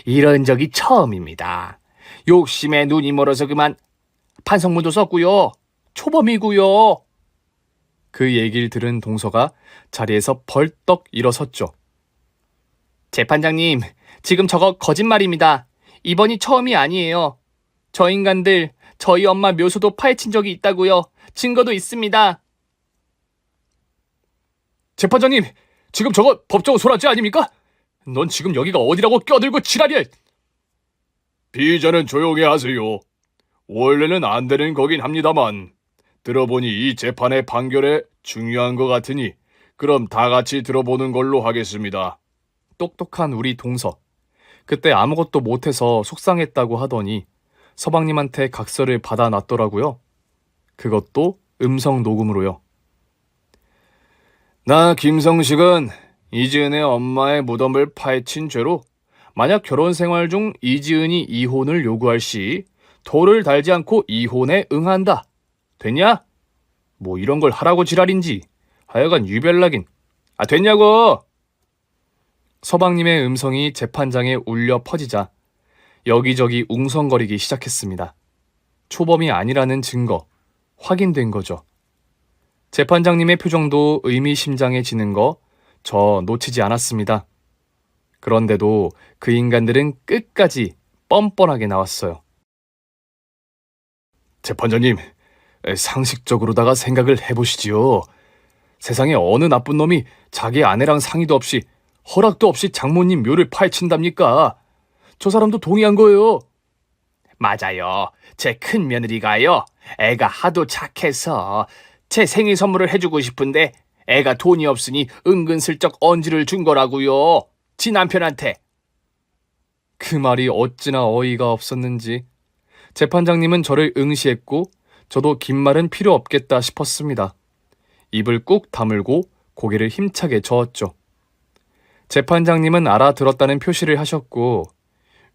이런 적이 처음입니다. 욕심에 눈이 멀어서 그만 판성문도 썼고요. 초범이고요. 그 얘기를 들은 동서가 자리에서 벌떡 일어섰죠. 재판장님, 지금 저거 거짓말입니다. 이번이 처음이 아니에요. 저 인간들 저희 엄마 묘소도 파헤친 적이 있다고요. 증거도 있습니다. 재판장님, 지금 저거 법정 소란죄 아닙니까? 넌 지금 여기가 어디라고 껴들고 지랄이야! 피의자는 조용히 하세요. 원래는 안 되는 거긴 합니다만 들어보니 이 재판의 판결에 중요한 것 같으니 그럼 다 같이 들어보는 걸로 하겠습니다. 똑똑한 우리 동서. 그때 아무것도 못해서 속상했다고 하더니 서방님한테 각서를 받아놨더라고요. 그것도 음성 녹음으로요. 나 김성식은 이지은의 엄마의 무덤을 파헤친 죄로 만약 결혼 생활 중 이지은이 이혼을 요구할 시 돌을 달지 않고 이혼에 응한다. 됐냐? 뭐 이런 걸 하라고 지랄인지. 하여간 유별나긴. 됐냐고! 서방님의 음성이 재판장에 울려 퍼지자 여기저기 웅성거리기 시작했습니다. 초범이 아니라는 증거, 확인된 거죠. 재판장님의 표정도 의미심장해지는 거 저 놓치지 않았습니다. 그런데도 그 인간들은 끝까지 뻔뻔하게 나왔어요. 재판장님, 상식적으로다가 생각을 해보시지요. 세상에 어느 나쁜 놈이 자기 아내랑 상의도 없이 허락도 없이 장모님 묘를 파헤친답니까? 저 사람도 동의한 거예요. 맞아요. 제 큰 며느리가요. 애가 하도 착해서 제 생일 선물을 해주고 싶은데 애가 돈이 없으니 은근슬쩍 언지를 준 거라고요. 지 남편한테. 그 말이 어찌나 어이가 없었는지 재판장님은 저를 응시했고 저도 긴 말은 필요 없겠다 싶었습니다. 입을 꾹 다물고 고개를 힘차게 저었죠. 재판장님은 알아들었다는 표시를 하셨고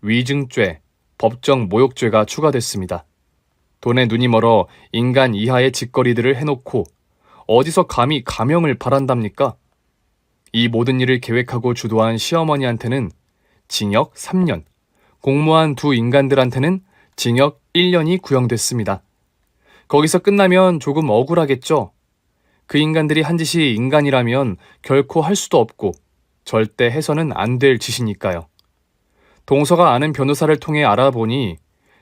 위증죄, 법정 모욕죄가 추가됐습니다. 돈에 눈이 멀어 인간 이하의 짓거리들을 해놓고 어디서 감히 가명을 바란답니까? 이 모든 일을 계획하고 주도한 시어머니한테는 징역 3년, 공모한 두 인간들한테는 징역 1년이 구형됐습니다. 거기서 끝나면 조금 억울하겠죠? 그 인간들이 한 짓이 인간이라면 결코 할 수도 없고 절대 해서는 안 될 짓이니까요. 동서가 아는 변호사를 통해 알아보니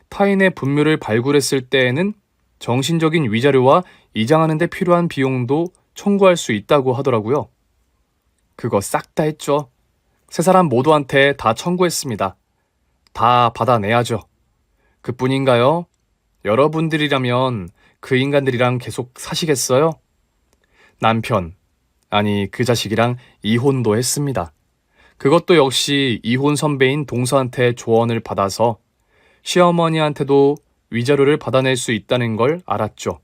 타인의 분묘를 발굴했을 때에는 정신적인 위자료와 이장하는 데 필요한 비용도 청구할 수 있다고 하더라고요. 그거 싹 다 했죠. 세 사람 모두한테 다 청구했습니다. 다 받아내야죠. 그뿐인가요? 여러분들이라면 그 인간들이랑 계속 사시겠어요? 남편, 아니 그 자식이랑 이혼도 했습니다. 그것도 역시 이혼 선배인 동서한테 조언을 받아서 시어머니한테도 위자료를 받아낼 수 있다는 걸 알았죠.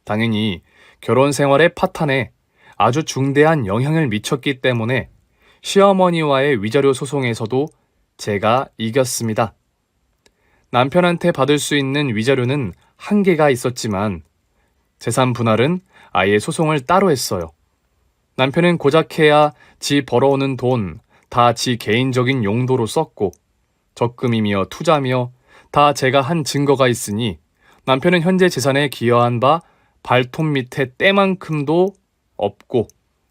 당연히 결혼 생활의 파탄에 아주 중대한 영향을 미쳤기 때문에 시어머니와의 위자료 소송에서도 제가 이겼습니다. 남편한테 받을 수 있는 위자료는 한계가 있었지만 재산 분할은 아예 소송을 따로 했어요. 남편은 고작해야 지 벌어오는 돈 다 지 개인적인 용도로 썼고 적금이며 투자며 다 제가 한 증거가 있으니 남편은 현재 재산에 기여한 바 발톱 밑에 때만큼도 없고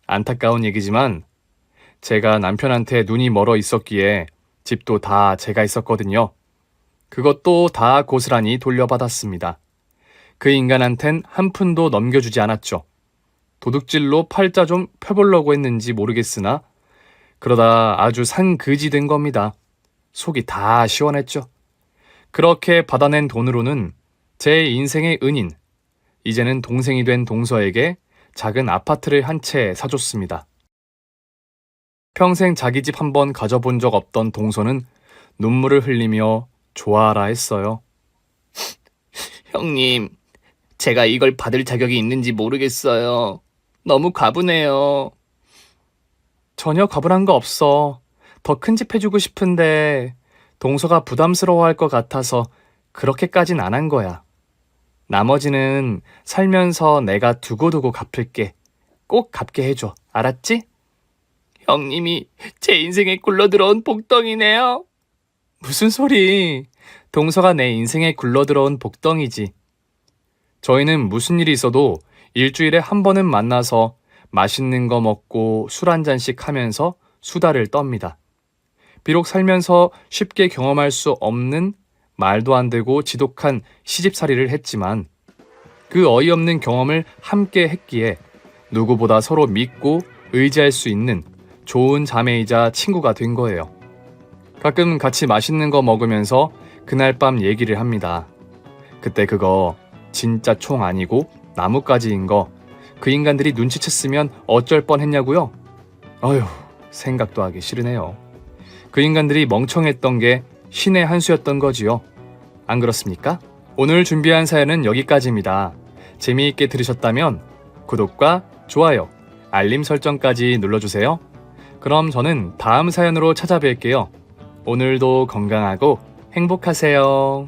안타까운 얘기지만 제가 남편한테 눈이 멀어 있었기에 집도 다 제가 있었거든요. 그것도 다 고스란히 돌려받았습니다. 그 인간한텐 한 푼도 넘겨주지 않았죠. 도둑질로 팔자 좀 펴보려고 했는지 모르겠으나 그러다 아주 산그지 된 겁니다. 속이 다 시원했죠. 그렇게 받아낸 돈으로는 제 인생의 은인, 이제는 동생이 된 동서에게 작은 아파트를 한 채 사줬습니다. 평생 자기 집 한 번 가져본 적 없던 동서는 눈물을 흘리며 좋아하라 했어요. 형님, 제가 이걸 받을 자격이 있는지 모르겠어요. 너무 과분해요. 전혀 가분한 거 없어. 더 큰 집 해주고 싶은데 동서가 부담스러워할 것 같아서 그렇게까진 안 한 거야. 나머지는 살면서 내가 두고두고 갚을게. 꼭 갚게 해줘. 알았지? 형님이 제 인생에 굴러들어온 복덩이네요. 무슨 소리. 동서가 내 인생에 굴러들어온 복덩이지. 저희는 무슨 일이 있어도 일주일에 한 번은 만나서 맛있는 거 먹고 술 한 잔씩 하면서 수다를 떱니다. 비록 살면서 쉽게 경험할 수 없는 말도 안 되고 지독한 시집살이를 했지만 그 어이없는 경험을 함께 했기에 누구보다 서로 믿고 의지할 수 있는 좋은 자매이자 친구가 된 거예요. 가끔 같이 맛있는 거 먹으면서 그날 밤 얘기를 합니다. 그때 그거 진짜 총 아니고 나뭇가지인 거 그 인간들이 눈치챘으면 어쩔 뻔했냐고요? 어휴, 생각도 하기 싫으네요. 그 인간들이 멍청했던 게 신의 한 수였던 거지요. 안 그렇습니까? 오늘 준비한 사연은 여기까지입니다. 재미있게 들으셨다면 구독과 좋아요, 알림 설정까지 눌러주세요. 그럼 저는 다음 사연으로 찾아뵐게요. 오늘도 건강하고 행복하세요.